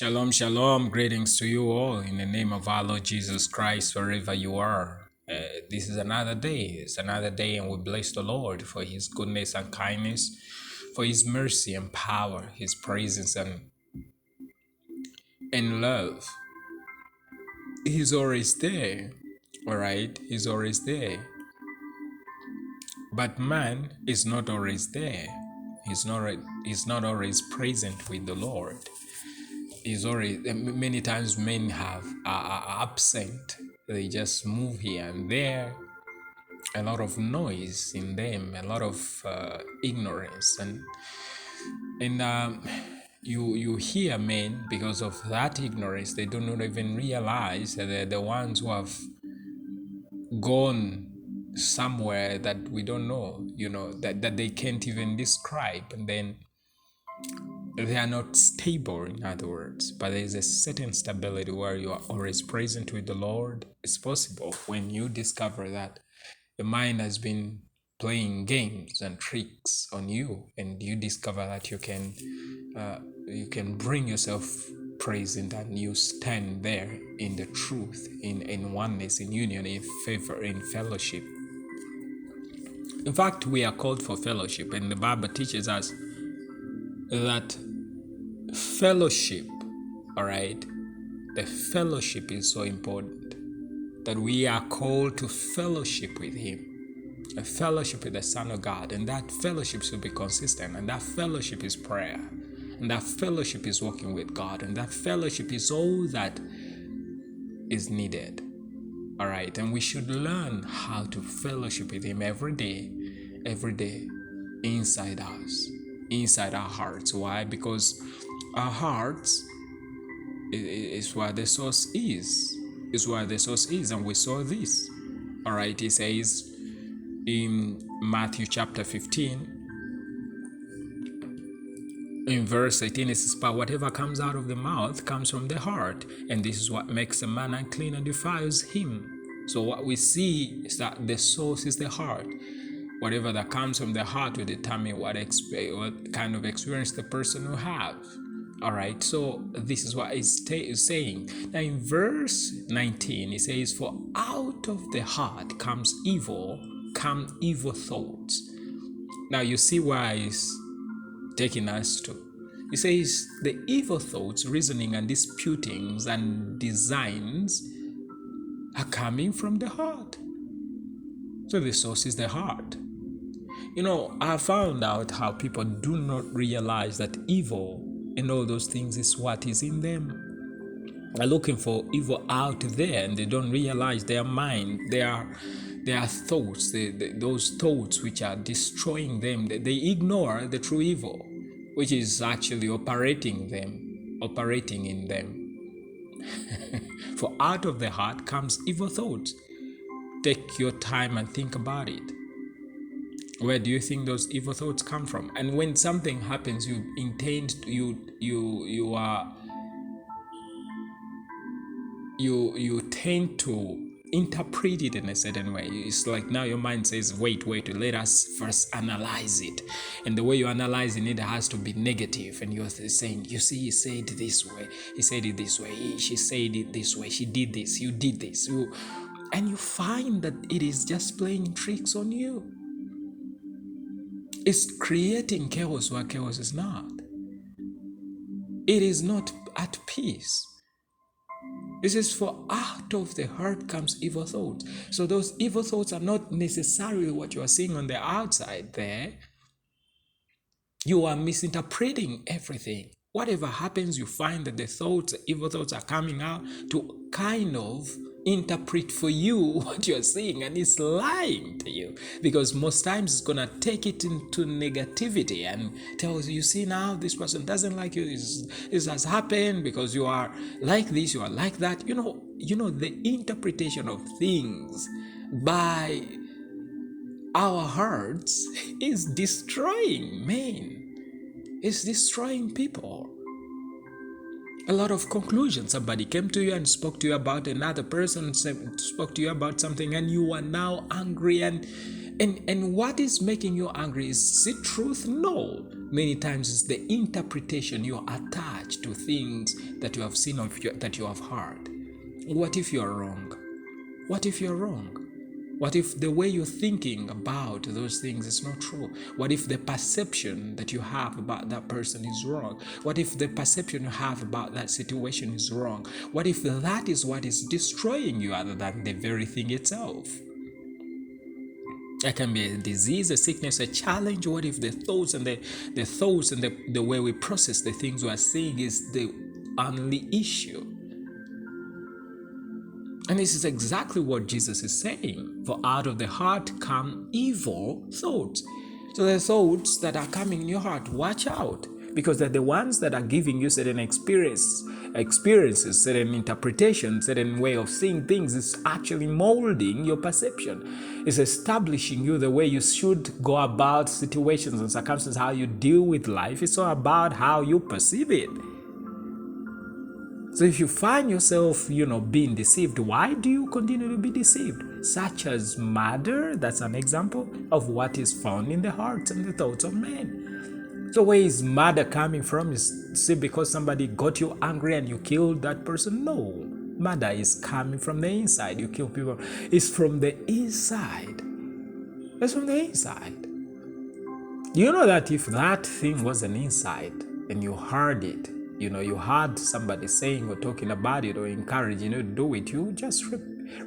Shalom, shalom. Greetings to you all in the name of our Lord Jesus Christ, wherever you are. This is another day. It's another day, and we bless the Lord for His goodness and kindness, for His mercy and power, His presence and love. He's always there, all right? He's always there. But man is not always there. He's not always present with the Lord. Is already many times men are absent. They just move here and there. A lot of noise in them, a lot of ignorance, and you hear men because of that ignorance. They do not even realize that they're the ones who have gone somewhere that we don't know. That they can't even describe, and then they are not stable, in other words, but there is a certain stability where you are always present with the Lord. It's possible when you discover that the mind has been playing games and tricks on you, and you discover that you can bring yourself present, and you stand there in the truth, in oneness, in union, in favor, in fellowship. In fact, we are called for fellowship, and the Bible teaches us that fellowship, all right, the fellowship is so important, that we are called to fellowship with Him, a fellowship with the Son of God, and that fellowship should be consistent, and that fellowship is prayer, and that fellowship is walking with God, and that fellowship is all that is needed, all right. And we should learn how to fellowship with Him every day, inside us, inside our hearts. Why? Because our hearts is where the source is. Is where the source is, and we saw this. All right, He says in Matthew chapter 15, in verse 18, it says, "But whatever comes out of the mouth comes from the heart, and this is what makes a man unclean and defiles him." So what we see is that the source is the heart. Whatever that comes from the heart will determine what kind of experience the person will have. All right, so this is what it's saying. Now in verse 19, it says, "For out of the heart come evil thoughts." Now you see why it's taking us to. It says the evil thoughts, reasoning and disputings and designs are coming from the heart. So the source is the heart. I found out how people do not realize that evil and all those things is what is in them. They're looking for evil out there, and they don't realize their mind, their thoughts, those thoughts which are destroying them. They ignore the true evil, which is actually operating in them. For out of the heart comes evil thoughts. Take your time and think about it. Where do you think those evil thoughts come from? And when something happens, you tend to interpret it in a certain way. It's like now your mind says, wait, let us first analyze it. And the way you're analyzing it has to be negative. And you're saying, you see, he said this way, he said it this way, she said it this way, she did this, you did this. And you find that it is just playing tricks on you. It's creating chaos where chaos is not. It is not at peace. This is for out of the heart comes evil thoughts. So those evil thoughts are not necessarily what you are seeing on the outside there. You are misinterpreting everything. Whatever happens, you find that the evil thoughts are coming out to kind of interpret for you what you're seeing, and it's lying to you, because most times it's gonna take it into negativity and tells you, see, now this person doesn't like you, this has happened because you are like this, you are like that. The interpretation of things by our hearts is destroying men. It's destroying people. a lot of conclusions. Somebody came to you and spoke to you about another person, spoke to you about something, and you are now angry. And what is making you angry? Is it truth? No. Many times it's the interpretation you attach to things that you have seen or that you have heard. What if you're wrong? What if you're wrong? What if the way you're thinking about those things is not true? What if the perception that you have about that person is wrong? What if the perception you have about that situation is wrong? What if that is what is destroying you other than the very thing itself? It can be a disease, a sickness, a challenge. What if the thoughts and the thoughts and the way we process the things we are seeing is the only issue? And this is exactly what Jesus is saying. For out of the heart come evil thoughts. So the thoughts that are coming in your heart, watch out. Because they're the ones that are giving you certain experiences, certain interpretations, certain way of seeing things. It's actually molding your perception. It's establishing you the way you should go about situations and circumstances, how you deal with life. It's all about how you perceive it. So if you find yourself, being deceived, why do you continue to be deceived? Such as murder, that's an example of what is found in the hearts and the thoughts of men. So where is murder coming from? Is it because somebody got you angry and you killed that person? No. Murder is coming from the inside. You kill people. It's from the inside. It's from the inside. You know that if that thing wasn't inside and you heard it, you heard somebody saying or talking about it or encouraging you to do it, you just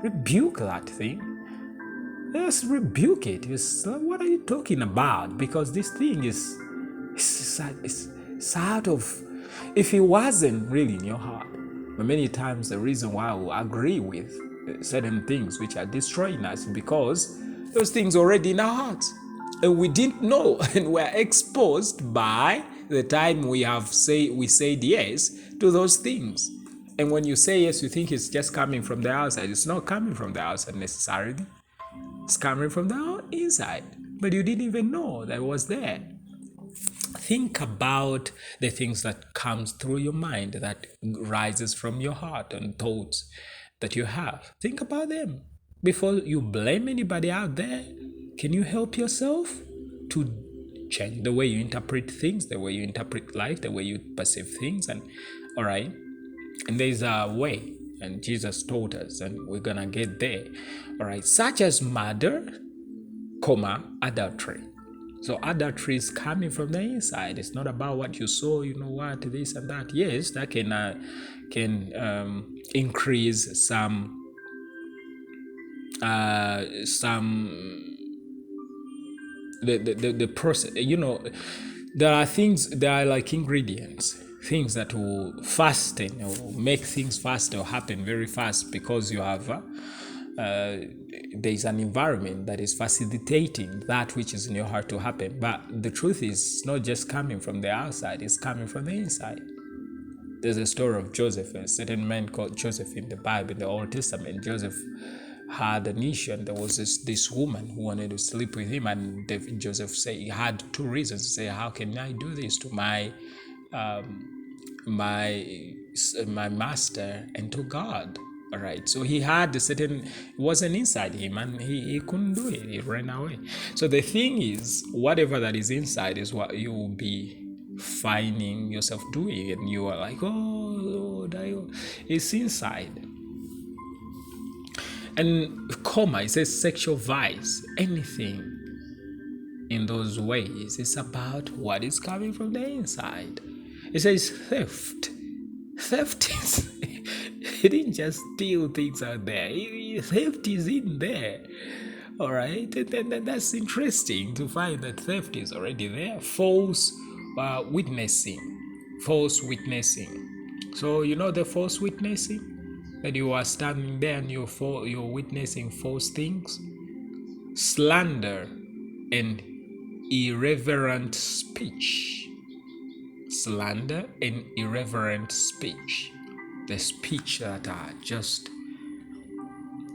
rebuke that thing. Just rebuke it. What are you talking about? Because this thing is out of, if it wasn't really in your heart. But many times the reason why we agree with certain things which are destroying us is because those things are already in our hearts. And we didn't know, and we're exposed by the time we said yes to those things. And when you say yes, you think it's just coming from the outside. It's not coming from the outside necessarily. It's coming from the inside. But you didn't even know that it was there. Think about the things that comes through your mind, that rises from your heart, and thoughts that you have. Think about them. Before you blame anybody out there, can you help yourself to change the way you interpret things, the way you interpret life, the way you perceive things? And all right, and there's a way, and Jesus taught us, and we're gonna get there. All right, such as murder, adultery. So adultery is coming from the inside. It's not about what you saw, this and that. Yes, that can increase some the process. There are things, there are like ingredients, things that will fasten or make things faster or happen very fast, because you have there's an environment that is facilitating that which is in your heart to happen. But the truth is, it's not just coming from the outside, it's coming from the inside. There's a story of Joseph, a certain man called Joseph in the Bible, in the Old Testament. Joseph had an issue, and there was this woman who wanted to sleep with him, and Joseph said he had two reasons to say, how can I do this to my master and to God? All right, so he had a certain, it wasn't inside him, and he couldn't do it. He ran away. So the thing is, whatever that is inside is what you will be finding yourself doing, and you are like, oh Lord, it's inside. And it says sexual vice, anything in those ways, it's about what is coming from the inside. It says theft is he didn't just steal things out there. Theft is in there. All right, and that's interesting to find that theft is already there. False witnessing. So the false witnessing, that you are standing there and you're witnessing false things. Slander and irreverent speech. Slander and irreverent speech. The speech that are just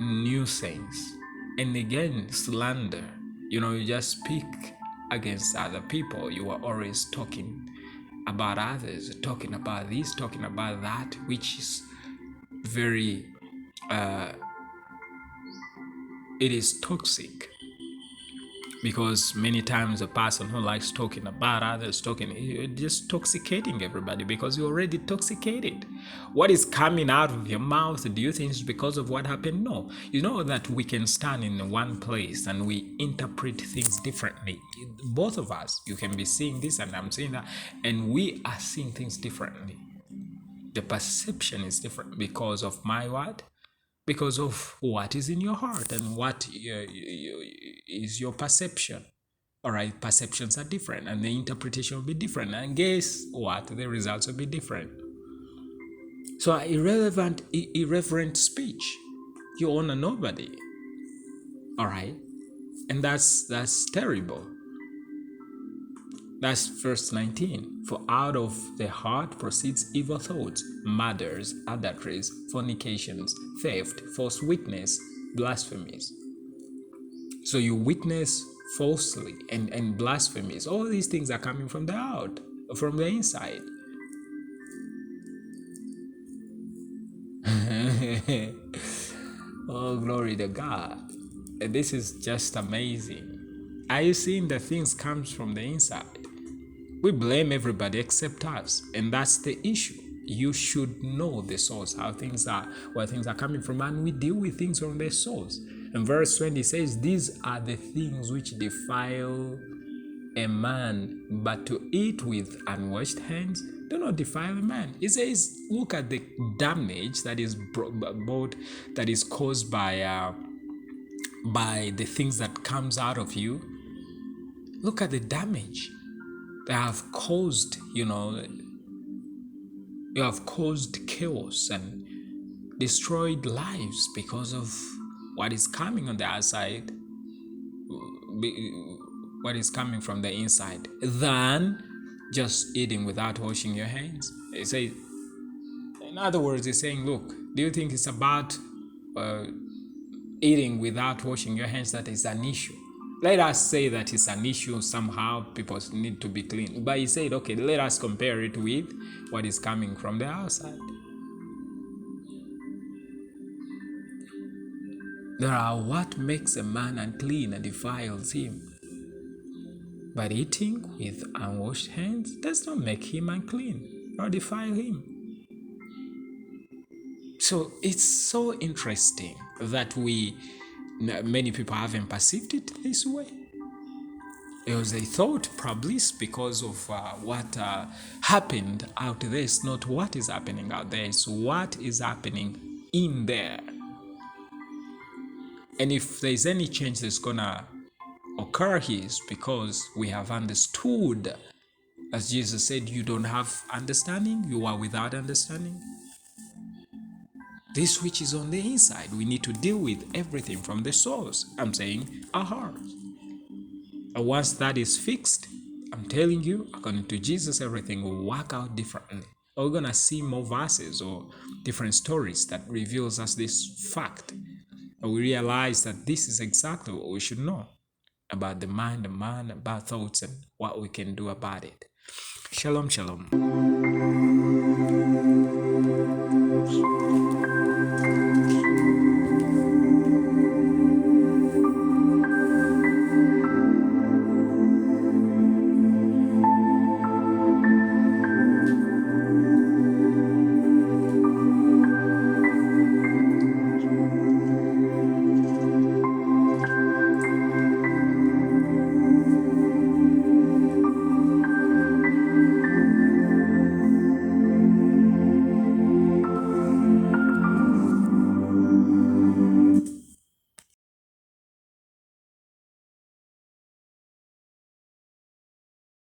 nuisance. And again, slander. You just speak against other people. You are always talking about others, talking about this, talking about that, which is very, it is toxic. Because many times a person who likes talking about others, you're just toxicating everybody because you're already toxicated. What is coming out of your mouth, do you think it's because of what happened? No. You know that we can stand in one place and we interpret things differently. Both of us, you can be seeing this and I'm seeing that, and we are seeing things differently. The perception is different because of my what? Because of what is in your heart and what is your perception. All right, perceptions are different and the interpretation will be different. And guess what? The results will be different. So irreverent speech, you honor nobody. All right, and that's terrible. That's verse 19. For out of the heart proceeds evil thoughts, murders, adulteries, fornications, theft, false witness, blasphemies. So you witness falsely and blasphemies. All these things are coming from the out, from the inside. Oh, glory to God. This is just amazing. Are you seeing that things comes from the inside? We blame everybody except us, and that's the issue. You should know the source, how things are, where things are coming from, and we deal with things from the source. And verse 20 says, these are the things which defile a man, but to eat with unwashed hands do not defile a man. It says, look at the damage that is brought, that is caused by the things that comes out of you. Look at the damage they have caused. You have caused chaos and destroyed lives because of what is coming on the outside, what is coming from the inside, than just eating without washing your hands. It says, in other words, it's saying, look, do you think it's about eating without washing your hands that is an issue? Let us say that it's an issue somehow, people need to be clean. But he said, okay, let us compare it with what is coming from the outside. There are what makes a man unclean and defiles him. But eating with unwashed hands does not make him unclean or defile him. So it's so interesting that many people haven't perceived it this way. Because they thought probably it's because of what happened out there. It's not what is happening out there, it's what is happening in there. And if there's any change that's gonna occur here, is because we have understood. As Jesus said, you don't have understanding, you are without understanding. This which is on the inside, we need to deal with everything from the source. I'm saying our heart. And once that is fixed, I'm telling you, according to Jesus, everything will work out differently. We're going to see more verses or different stories that reveals us this fact. And we realize that this is exactly what we should know about the mind, the man, about thoughts, and what we can do about it. Shalom, shalom.